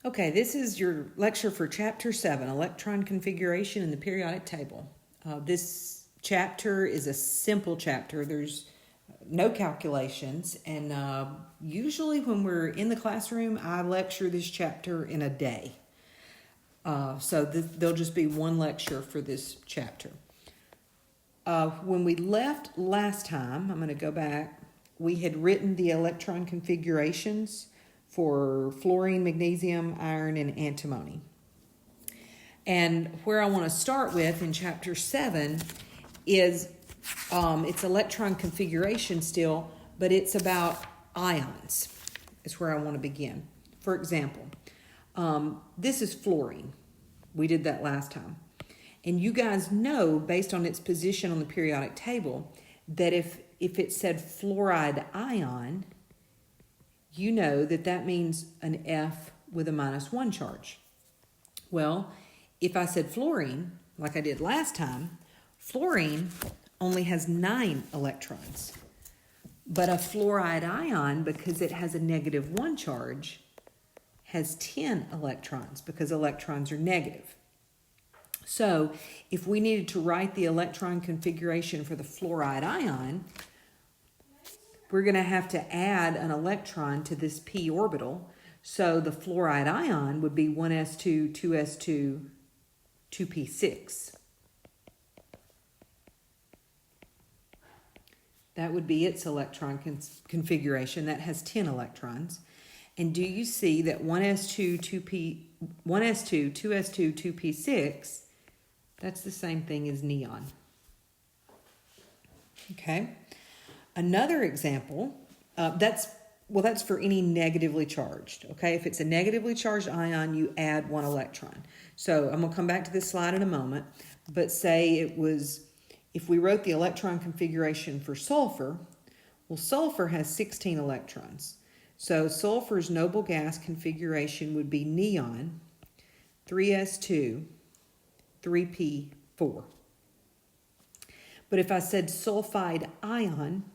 Okay, this is your lecture for Chapter 7, Electron Configuration in the Periodic Table. This chapter is a simple chapter. There's no calculations, and usually when we're in the classroom, I lecture this chapter in a day. There'll just be one lecture for this chapter. When we left last time, I'm going to go back, we had written the electron configurations for fluorine, magnesium, iron, and antimony. And where I want to start with in Chapter 7 is it's electron configuration still, but it's about ions. Is where I want to begin. For example, this is fluorine. We did that last time. And you guys know, based on its position on the periodic table, that if it said fluoride ion, you know that means an F with a -1 charge. Well, if I said fluorine, like I did last time, fluorine only has 9 electrons. But a fluoride ion, because it has a -1 charge, has 10 electrons because electrons are negative. So if we needed to write the electron configuration for the fluoride ion, we're going to have to add an electron to this p orbital. So the fluoride ion would be 1s2, 2s2, 2p6. That would be its electron configuration. That has 10 electrons. And do you see that 1s2, 2s2, 2p6, that's the same thing as neon. Okay. Another example, that's for any negatively charged, okay? If it's a negatively charged ion, you add 1 electron. So I'm going to come back to this slide in a moment, but say if we wrote the electron configuration for sulfur, well, sulfur has 16 electrons. So sulfur's noble gas configuration would be neon, 3s2, 3p4. But if I said sulfide ion,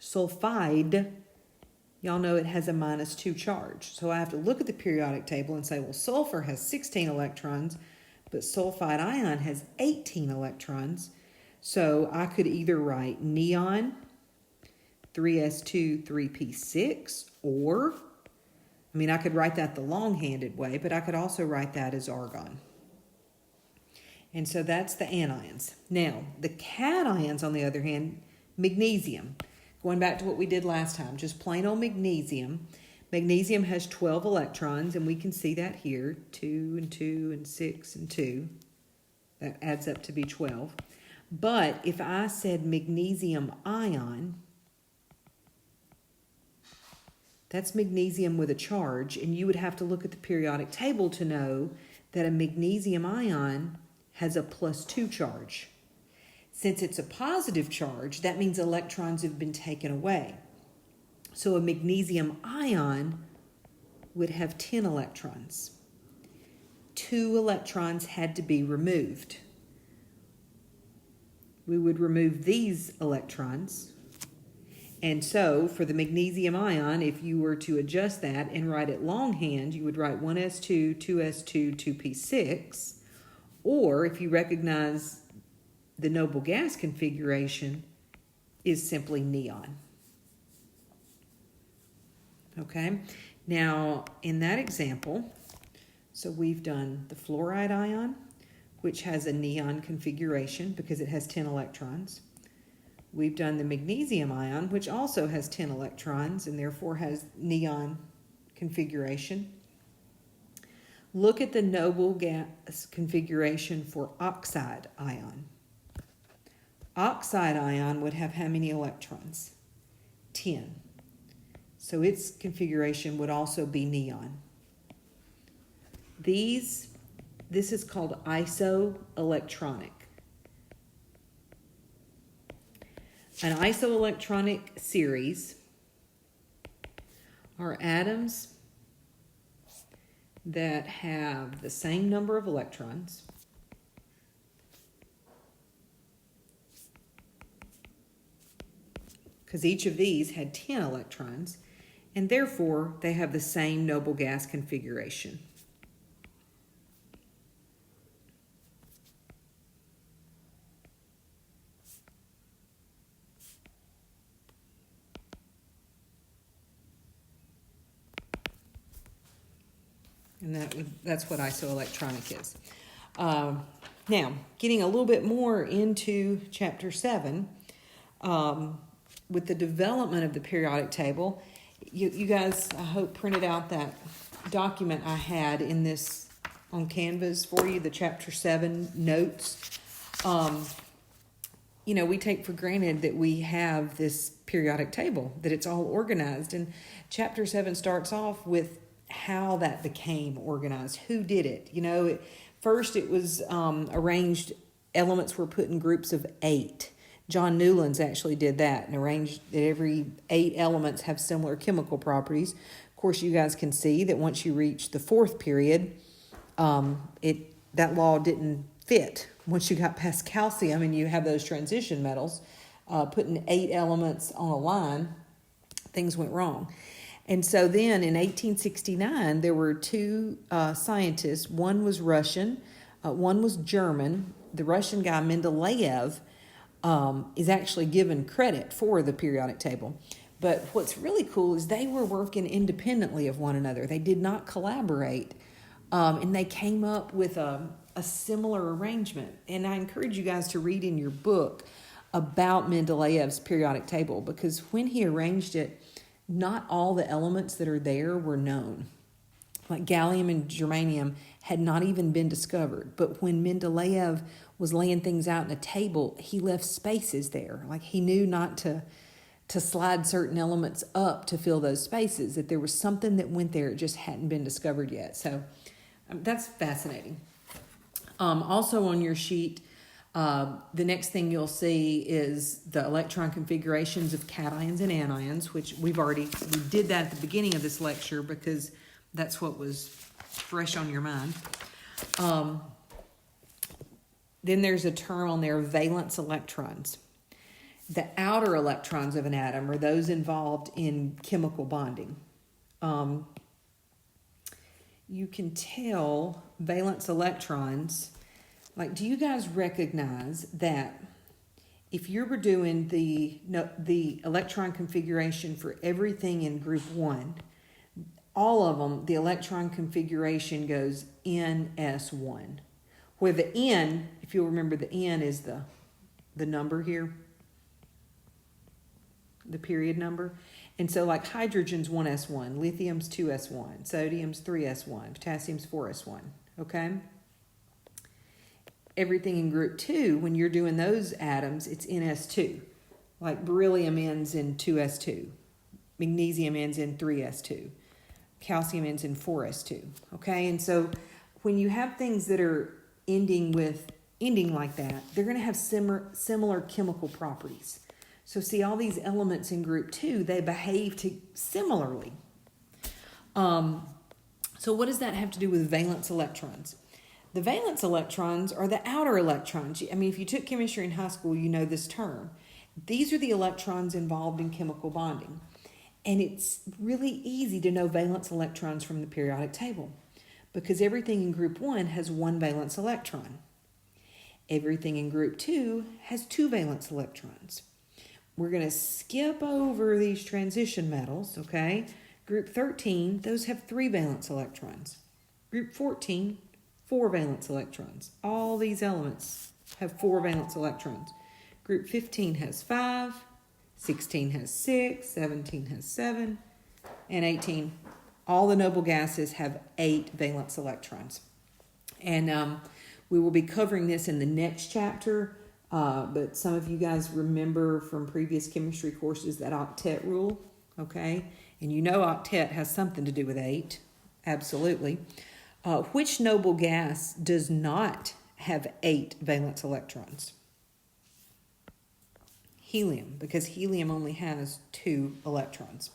sulfide, y'all know it has a -2 charge. So I have to look at the periodic table and say, well, sulfur has 16 electrons, but sulfide ion has 18 electrons. So I could either write neon, 3s2, 3p6, or, I could write that the long-handed way, but I could also write that as argon. And so that's the anions. Now, the cations, on the other hand, magnesium. Going back to what we did last time, just plain old magnesium. Magnesium has 12 electrons, and we can see that here, 2 and 2 and 6 and 2. That adds up to be 12. But if I said magnesium ion, that's magnesium with a charge, and you would have to look at the periodic table to know that a magnesium ion has a +2 charge. Since it's a positive charge, that means electrons have been taken away. So a magnesium ion would have 10 electrons. 2 electrons had to be removed. We would remove these electrons. And so for the magnesium ion, if you were to adjust that and write it longhand, you would write 1s2, 2s2, 2p6. Or if you recognize the noble gas configuration is simply neon. Okay, now in that example, so we've done the fluoride ion, which has a neon configuration because it has 10 electrons. We've done the magnesium ion, which also has 10 electrons and therefore has neon configuration. Look at the noble gas configuration for oxide ion. Oxide ion would have how many electrons? 10. So its configuration would also be neon. This is called isoelectronic. An isoelectronic series are atoms that have the same number of electrons, because each of these had 10 electrons, and therefore they have the same noble gas configuration. And that's what isoelectronic is. Now, getting a little bit more into Chapter 7, with the development of the periodic table, you guys, I hope, printed out that document I had in this on Canvas for you, the Chapter 7 notes. We take for granted that we have this periodic table, that it's all organized. And Chapter 7 starts off with how that became organized. Who did it? First it was arranged, elements were put in groups of 8. John Newlands actually did that and arranged that every 8 elements have similar chemical properties. Of course, you guys can see that once you reach the 4th period, that law didn't fit. Once you got past calcium and you have those transition metals, putting 8 elements on a line, things went wrong. And so then in 1869, there were 2 scientists. One was Russian, one was German. The Russian guy, Mendeleev, is actually given credit for the periodic table. But what's really cool is they were working independently of one another. They did not collaborate, and they came up with a similar arrangement. And I encourage you guys to read in your book about Mendeleev's periodic table, because when he arranged it, not all the elements that are there were known. Like gallium and germanium had not even been discovered. But when Mendeleev was laying things out in a table, he left spaces there. Like he knew not to slide certain elements up to fill those spaces, that there was something that went there, it just hadn't been discovered yet. So that's fascinating. Also on your sheet, the next thing you'll see is the electron configurations of cations and anions, which we did that at the beginning of this lecture because that's what was fresh on your mind. Then there's a term on there, valence electrons. The outer electrons of an atom are those involved in chemical bonding. You can tell valence electrons. Like, do you guys recognize that if you were doing the electron configuration for everything in group 1, all of them, the electron configuration goes NS1, where the N, if you'll remember, the N is the number here, the period number. And so like hydrogen's 1s1, lithium's 2s1, sodium's 3s1, potassium's 4s1, okay? Everything in group 2, when you're doing those atoms, it's NS2. Like beryllium ends in 2s2. Magnesium ends in 3s2. Calcium ends in 4s2. Okay, and so when you have things that are ending like that, they're going to have similar chemical properties. So see, all these elements in group 2, they behave similarly. So what does that have to do with valence electrons? The valence electrons are the outer electrons. I mean, if you took chemistry in high school, you know this term. These are the electrons involved in chemical bonding. And it's really easy to know valence electrons from the periodic table because everything in group 1 has 1 valence electron. Everything in group 2 has 2 valence electrons. We're going to skip over these transition metals, okay? Group 13, those have 3 valence electrons. Group 14, 4 valence electrons. All these elements have 4 valence electrons. Group 15 has 5, 16 has 6, 17 has 7, and 18. All the noble gases have 8 valence electrons. And we will be covering this in the next chapter, but some of you guys remember from previous chemistry courses that octet rule, okay? And you know octet has something to do with 8, absolutely. Which noble gas does not have 8 valence electrons? Helium, because helium only has 2 electrons,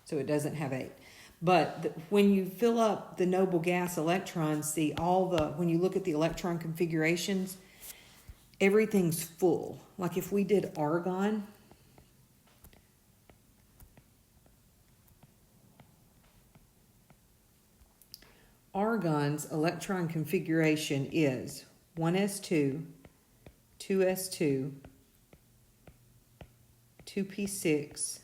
so it doesn't have 8. But when you fill up the noble gas electrons, see when you look at the electron configurations, everything's full. Like if we did argon, argon's electron configuration is 1s2, 2s2, 2p6,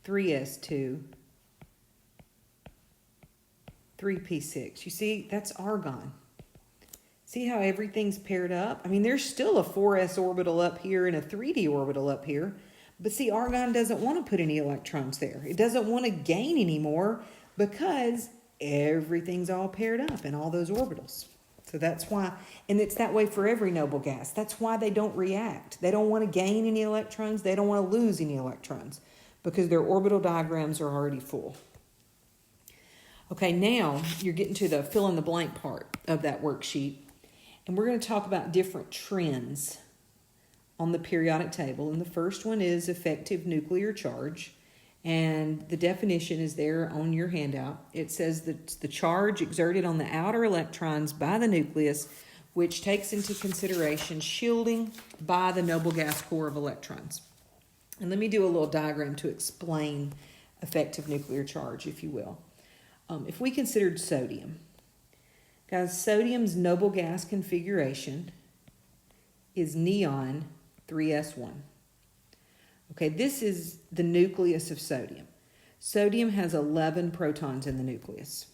3s2, 3p6. You see, that's argon. See how everything's paired up? I mean, there's still a 4s orbital up here and a 3d orbital up here. But see, argon doesn't want to put any electrons there. It doesn't want to gain anymore because everything's all paired up in all those orbitals. So that's why, and it's that way for every noble gas. That's why they don't react. They don't want to gain any electrons. They don't want to lose any electrons because their orbital diagrams are already full. Okay, now you're getting to the fill in the blank part of that worksheet. And we're going to talk about different trends on the periodic table. And the first one is effective nuclear charge. And the definition is there on your handout. It says that the charge exerted on the outer electrons by the nucleus, which takes into consideration shielding by the noble gas core of electrons. And let me do a little diagram to explain effective nuclear charge, if you will. If we considered sodium, guys, sodium's noble gas configuration is neon 3s1. Okay, this is the nucleus of sodium. Sodium has 11 protons in the nucleus.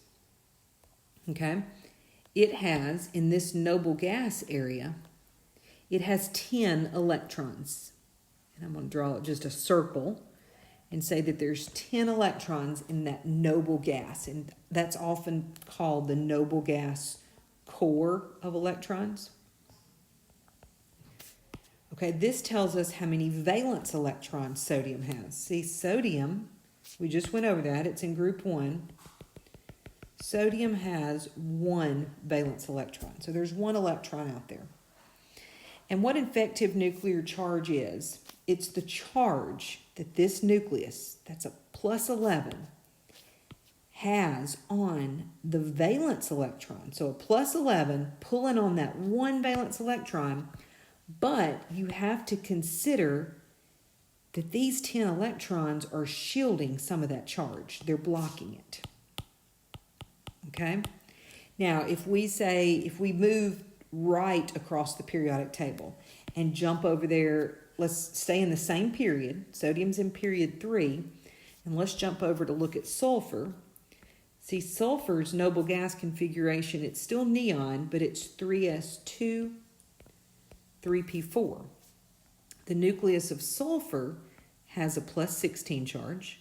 Okay, it has, in this noble gas area, it has 10 electrons. And I'm going to draw just a circle and say that there's 10 electrons in that noble gas. And that's often called the noble gas core of electrons. Okay, this tells us how many valence electrons sodium has. See, sodium, we just went over that. It's in group 1. Sodium has 1 valence electron. So there's 1 electron out there. And what effective nuclear charge is, it's the charge that this nucleus, that's a plus 11, has on the valence electron. So a plus 11 pulling on that 1 valence electron, but you have to consider that these 10 electrons are shielding some of that charge. They're blocking it. Okay? Now, if we move right across the periodic table and jump over there, let's stay in the same period. Sodium's in period 3. And let's jump over to look at sulfur. See, sulfur's noble gas configuration, it's still neon, but it's 3s2, 3p4. The nucleus of sulfur has a plus 16 charge.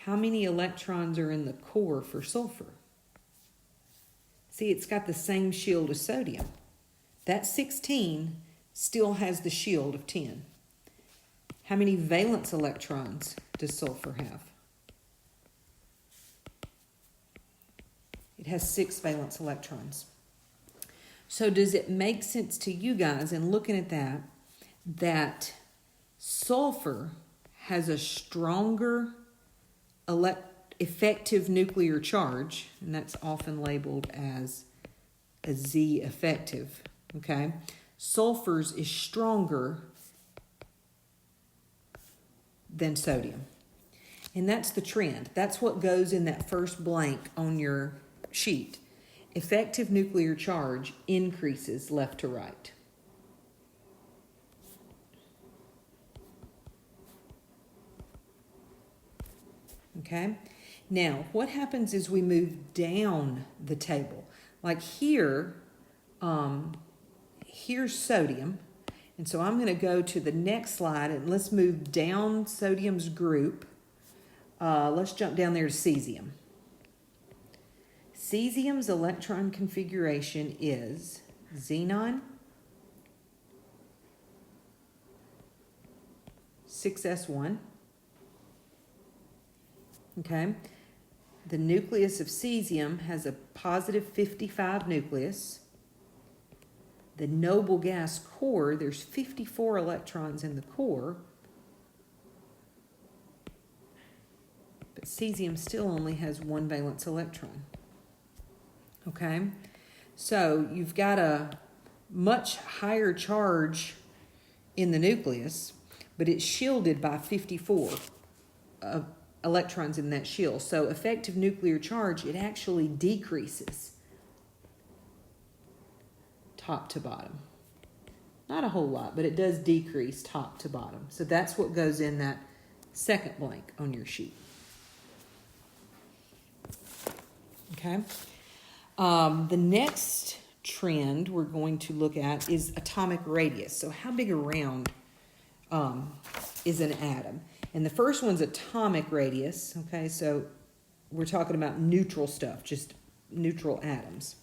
How many electrons are in the core for sulfur? See, it's got the same shield as sodium. That 16 still has the shield of 10. How many valence electrons does sulfur have? It has 6 valence electrons. So does it make sense to you guys in looking at that sulfur has a stronger effective nuclear charge, and that's often labeled as a Z effective, okay? Sulfur's is stronger than sodium. And that's the trend. That's what goes in that first blank on your sheet. Effective nuclear charge increases left to right. Okay? Now, what happens is we move down the table. Like here, here's sodium. And so I'm going to go to the next slide and let's move down sodium's group. Let's jump down there to cesium. Cesium's electron configuration is xenon, 6s1. Okay. The nucleus of cesium has a positive 55 nucleus. The noble gas core, there's 54 electrons in the core. But cesium still only has 1 valence electron. Okay? So you've got a much higher charge in the nucleus, but it's shielded by 54 electrons in that shield. So effective nuclear charge, it actually decreases top to bottom. Not a whole lot, but it does decrease top to bottom. So that's what goes in that second blank on your sheet. Okay. The next trend we're going to look at is atomic radius. So how big around is an atom? And the first one's atomic radius. Okay, so we're talking about neutral stuff, just neutral atoms.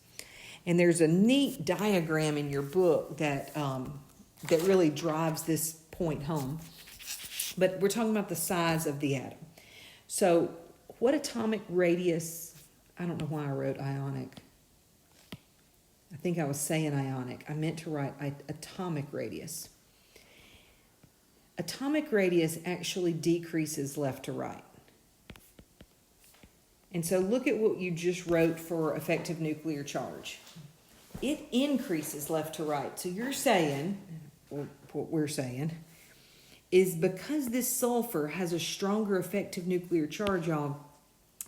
And there's a neat diagram in your book that that really drives this point home. But we're talking about the size of the atom. So what atomic radius, I don't know why I wrote ionic. I think I was saying ionic. I meant to write atomic radius. Atomic radius actually decreases left to right. And so look at what you just wrote for effective nuclear charge. It increases left to right. So you're saying, or what we're saying, is because this sulfur has a stronger effective nuclear charge, y'all,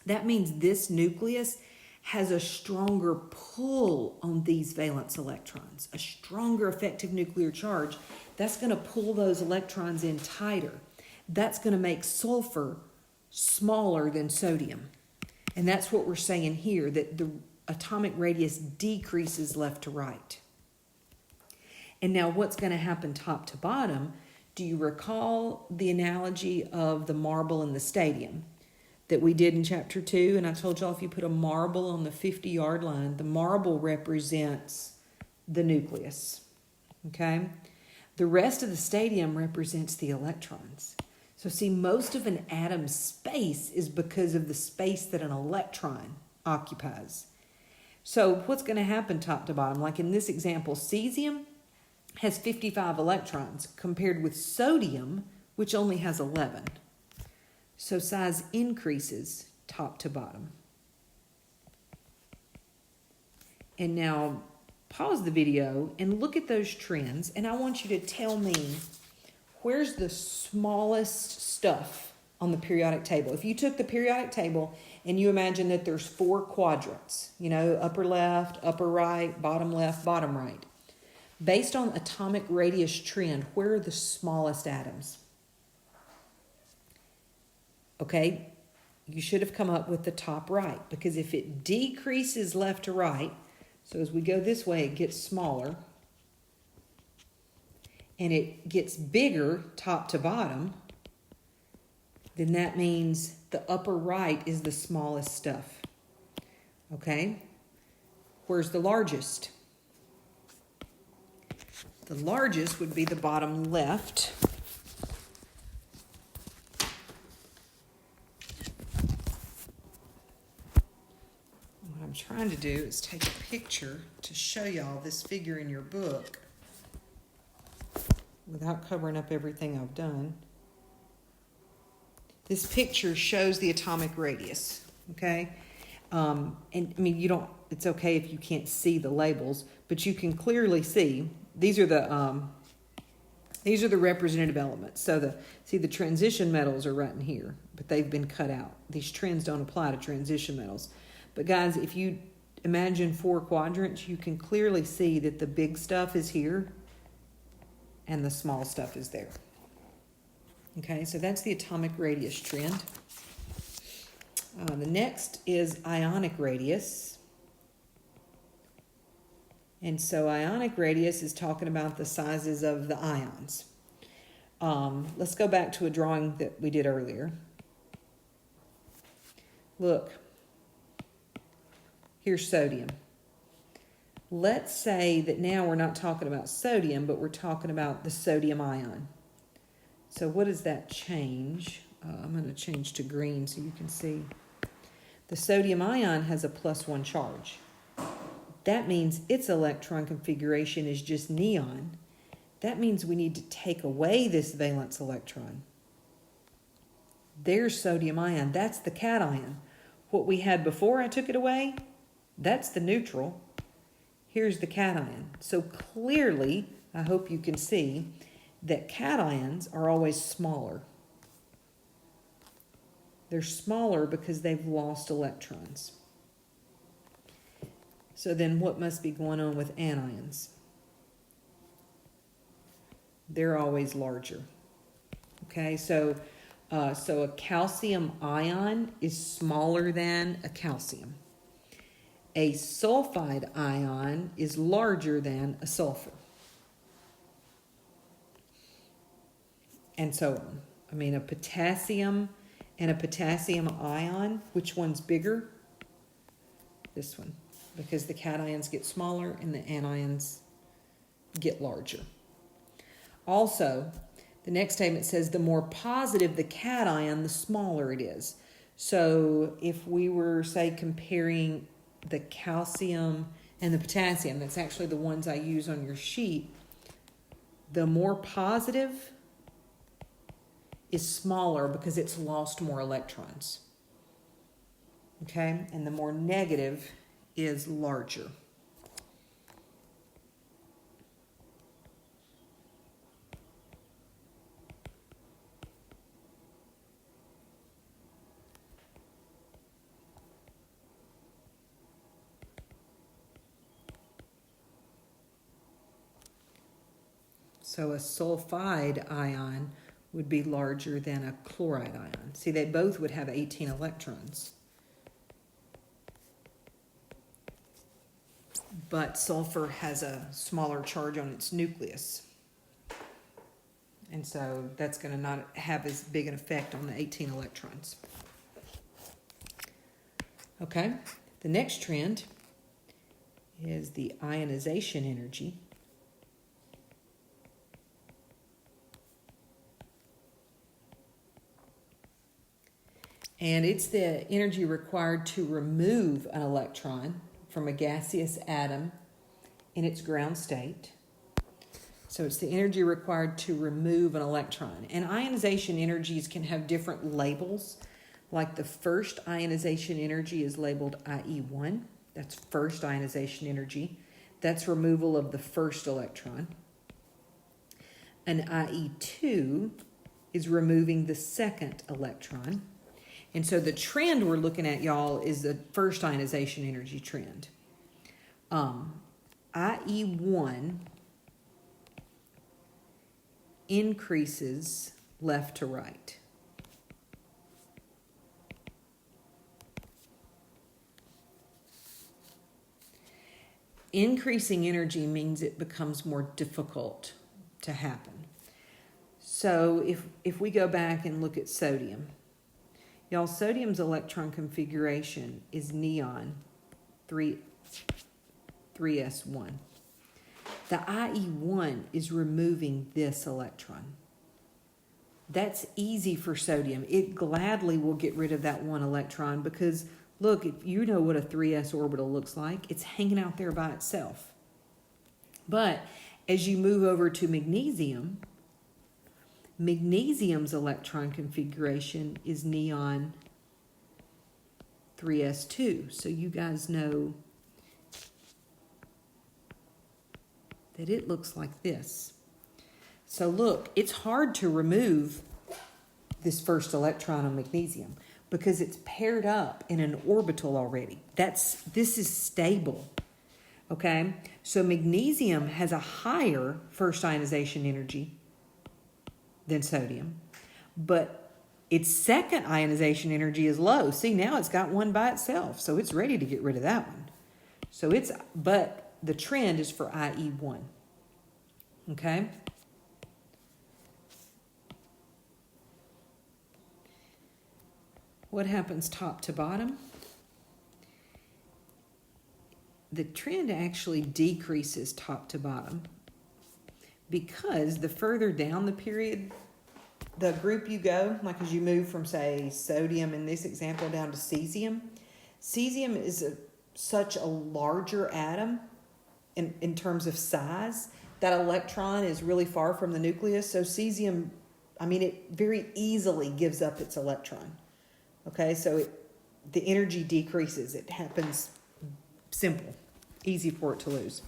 that means this nucleus has a stronger pull on these valence electrons, a stronger effective nuclear charge. That's going to pull those electrons in tighter. That's going to make sulfur smaller than sodium. And that's what we're saying here, that the atomic radius decreases left to right. And now what's going to happen top to bottom? Do you recall the analogy of the marble in the stadium that we did in chapter 2? And I told y'all if you put a marble on the 50-yard line, the marble represents the nucleus. Okay? The rest of the stadium represents the electrons. So see, most of an atom's space is because of the space that an electron occupies. So what's going to happen top to bottom? Like in this example, cesium has 55 electrons compared with sodium, which only has 11. So size increases top to bottom. And now pause the video and look at those trends, and I want you to tell me where's the smallest stuff on the periodic table. If you took the periodic table and you imagine that there's 4 quadrants, upper left, upper right, bottom left, bottom right. Based on atomic radius trend, where are the smallest atoms? Okay, you should have come up with the top right, because if it decreases left to right, so as we go this way, it gets smaller, and it gets bigger top to bottom, then that means the upper right is the smallest stuff. Okay? Where's the largest? The largest would be the bottom left. What I'm trying to do is take a picture to show y'all this figure in your book without covering up everything I've done. This picture shows the atomic radius, okay? And I mean, it's okay if you can't see the labels, but you can clearly see these are the representative elements. So the transition metals are right in here, but they've been cut out. These trends don't apply to transition metals. But guys, if you imagine 4 quadrants, you can clearly see that the big stuff is here and the small stuff is there. Okay, so that's the atomic radius trend. The next is ionic radius. And so ionic radius is talking about the sizes of the ions. Let's go back to a drawing that we did earlier. Look, here's sodium. Let's say that now we're not talking about sodium, but we're talking about the sodium ion. So what does that change? I'm going to change to green so you can see. The sodium ion has a +1 charge. That means its electron configuration is just neon. That means we need to take away this valence electron. There's sodium ion. That's the cation. What we had before I took it away, that's the neutral. Here's the cation. So clearly, I hope you can see that cations are always smaller. They're smaller because they've lost electrons. So then what must be going on with anions? They're always larger. Okay, so a calcium ion is smaller than a calcium. a sulfide ion is larger than a sulfur. And so on. I mean, a potassium and a potassium ion, which one's bigger? This one, because the cations get smaller and the anions get larger. Also, the next statement says the more positive the cation, the smaller it is. So if we were, say, comparing the calcium and the potassium, that's actually the ones I use on your sheet, the more positive is smaller because it's lost more electrons. Okay? And the more negative is larger. So a sulfide ion would be larger than a chloride ion. See, they both would have 18 electrons. But sulfur has a smaller charge on its nucleus. And so that's going to not have as big an effect on the 18 electrons. Okay, the next trend is the ionization energy. And it's the energy required to remove an electron from a gaseous atom in its ground state. So it's the energy required to remove an electron. And ionization energies can have different labels. Like the first ionization energy is labeled IE1. That's first ionization energy. That's removal of the first electron. An IE2 is removing the second electron. And so the trend we're looking at, y'all, is the first ionization energy trend. IE1 increases left to right. Increasing energy means it becomes more difficult to happen. So if we go back and look at sodium, y'all, sodium's electron configuration is neon 3s1. The IE1 is removing this electron. That's easy for sodium. It gladly will get rid of that one electron because, look, if you know what a 3s orbital looks like, it's hanging out there by itself. But as you move over to magnesium, magnesium's electron configuration is neon 3s2. So you guys know that it looks like this. So look, it's hard to remove this first electron on magnesium because it's paired up in an orbital already. This is stable. Okay? So magnesium has a higher first ionization energy than sodium, but its second ionization energy is low. See, now it's got one by itself, so it's ready to get rid of that one. But the trend is for IE1. Okay? What happens top to bottom? The trend actually decreases top to bottom because the further down the period, the group you go, like as you move from, say, sodium in this example down to cesium, cesium is such a larger atom in terms of size. That electron is really far from the nucleus, so cesium, it very easily gives up its electron. Okay, so the energy decreases. It happens simple, easy for it to lose.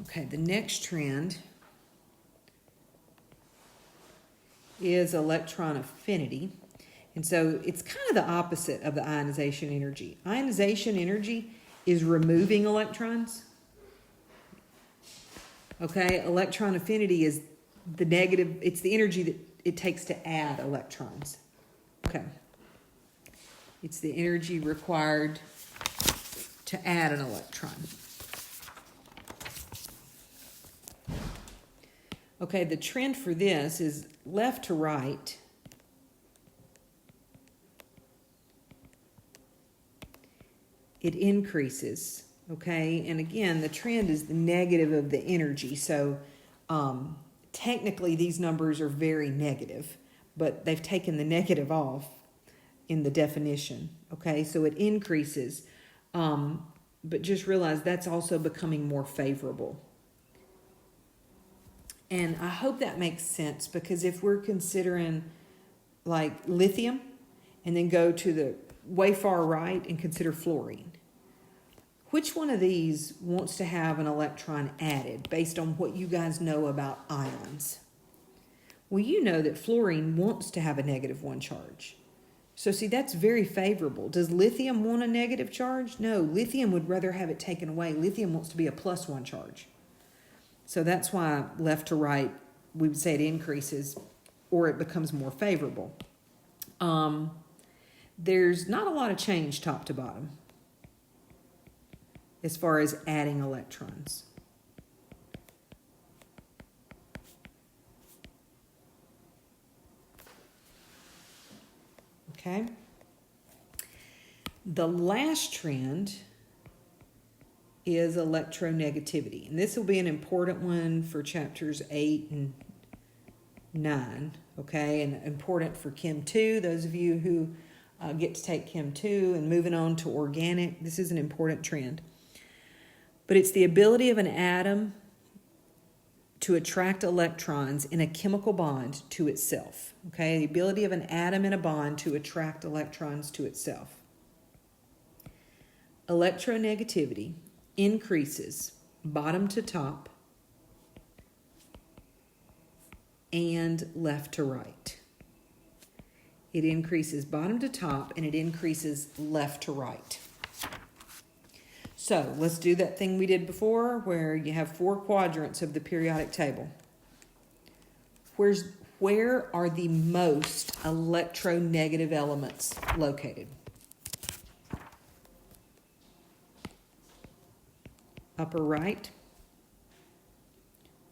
Okay, the next trend is electron affinity. And so it's kind of the opposite of the ionization energy. Ionization energy is removing electrons. Okay, electron affinity is the negative, it's the energy that it takes to add electrons. Okay. It's the energy required to add an electron. Okay, the trend for this is left to right. It increases, okay? And again, the trend is the negative of the energy. So technically these numbers are very negative, but they've taken the negative off in the definition, okay? So it increases, but just realize that's also becoming more favorable. And I hope that makes sense, because if we're considering like lithium and then go to the way far right and consider fluorine, which one of these wants to have an electron added based on what you guys know about ions? Well, you know that fluorine wants to have a -1 charge. So see, that's very favorable. Does lithium want a negative charge? No, lithium would rather have it taken away. Lithium wants to be a +1 charge. So that's why left to right, we would say it increases or it becomes more favorable. There's not a lot of change top to bottom as far as adding electrons. Okay. The last trend is electronegativity. And this will be an important one for chapters 8 and 9, okay? And important for Chem 2, those of you who get to take Chem 2 and moving on to organic, this is an important trend. But it's the ability of an atom to attract electrons in a chemical bond to itself, okay? The ability of an atom in a bond to attract electrons to itself. Electronegativity increases bottom to top and left to right. It increases bottom to top and it increases left to right. So let's do that thing we did before where you have 4 quadrants of the periodic table. Where are the most electronegative elements located? Upper right.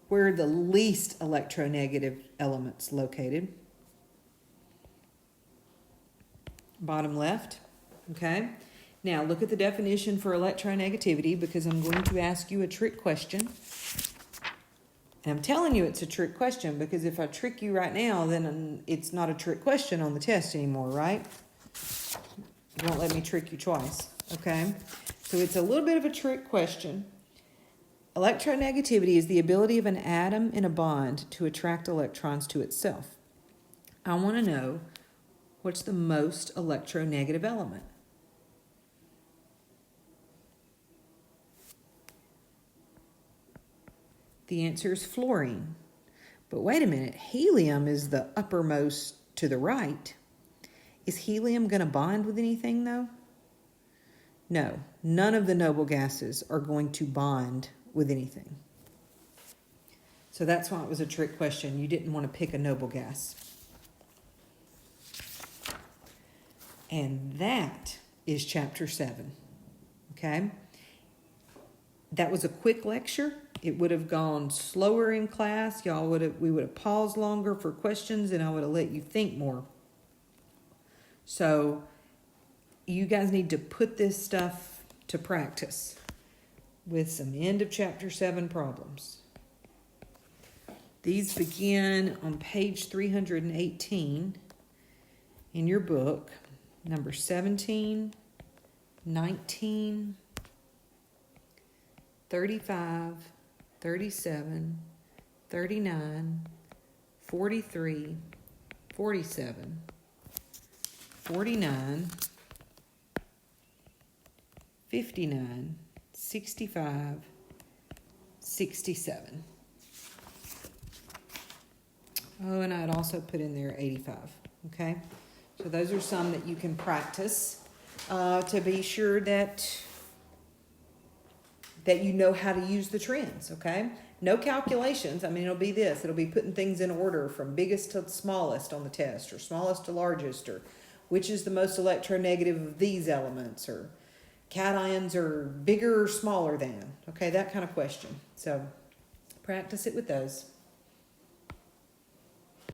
Where are the least electronegative elements located? Bottom left. Okay. Now look at the definition for electronegativity, because I'm going to ask you a trick question. And I'm telling you it's a trick question because if I trick you right now, then it's not a trick question on the test anymore, right? You won't let me trick you twice, okay? So it's a little bit of a trick question. Electronegativity is the ability of an atom in a bond to attract electrons to itself. I want to know what's the most electronegative element. The answer is fluorine. But wait a minute, helium is the uppermost to the right. Is helium going to bond with anything though? No, none of the noble gases are going to bond with anything. So that's why it was a trick question. You didn't want to pick a noble gas. And that is chapter 7. Okay? That was a quick lecture. It would have gone slower in class. We would have paused longer for questions, and I would have let you think more. So you guys need to put this stuff to practice with some end of chapter 7 problems. These begin on page 318 in your book, number 17, 19, 35, 37, 39, 43, 47, 49, 59, 65, 67. Oh, and I'd also put in there 85, okay? So those are some that you can practice to be sure that you know how to use the trends, okay? No calculations. I mean, it'll be this. It'll be putting things in order from biggest to smallest on the test, or smallest to largest, or which is the most electronegative of these elements, or cations are bigger or smaller than, okay, that kind of question. So practice it with those.